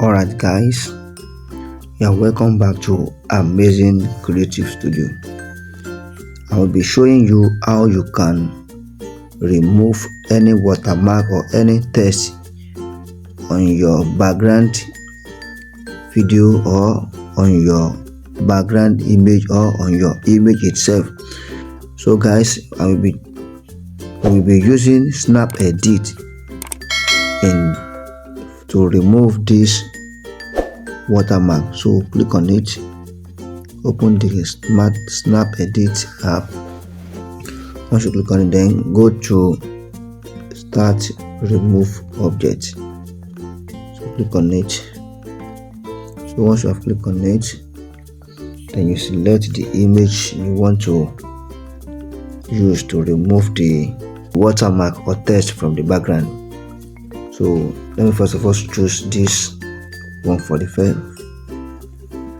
Alright guys, you are welcome back to Amazing Creative Studio. I will be showing you how you can remove any watermark or any text on your background video or on your background image or on your image itself. So guys, I will be using Snap Edit to remove this watermark. So click on it, open the Snap Edit app. Once you click on it, then go to Start Remove Object. So click on it. So once you have clicked on it, then you select the image you want to use to remove the watermark or text from the background. So let me first of all choose this one for the first.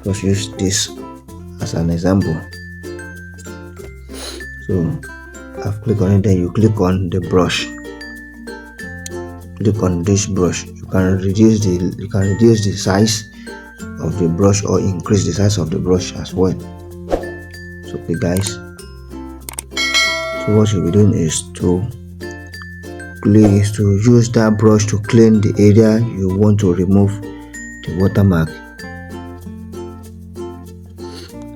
First use this as an example. So I've clicked on it, then you click on the brush. Click on this brush. You can reduce the size of the brush or increase the size of the brush as well. So okay guys, so what you'll be doing is to use that brush to clean the area you want to remove the watermark.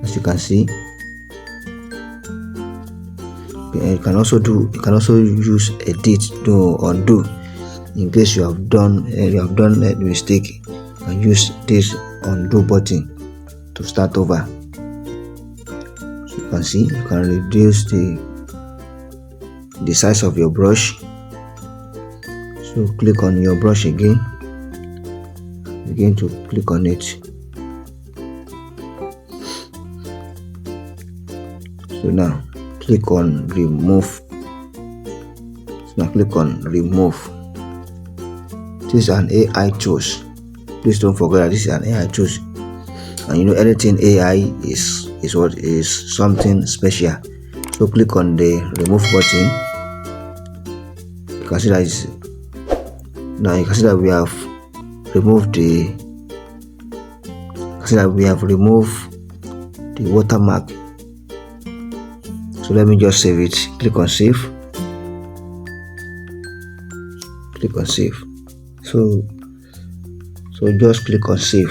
As you can see, you can also use edit to undo in case you have done a mistake. You can use this undo button to start over. So you can see, you can reduce the size of your brush. So click on your brush again to click on it. So now click on remove. So now click on remove. This is an AI tools. Please don't forget that this is an AI tools, and you know anything AI is something special. So click on the remove button. You can see that now you can see that we have removed the watermark. So let me just save it. Click on save. Click on save. So just click on save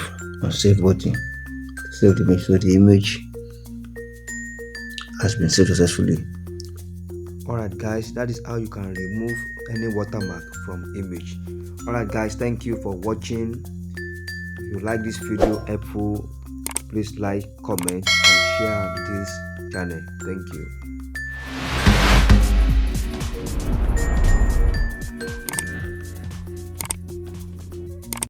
button. Save the image. So the image has been saved successfully. Alright guys, that is how you can remove any watermark from image. Alright guys, thank you for watching. If you like this video helpful, please like, comment and share this channel. Thank you.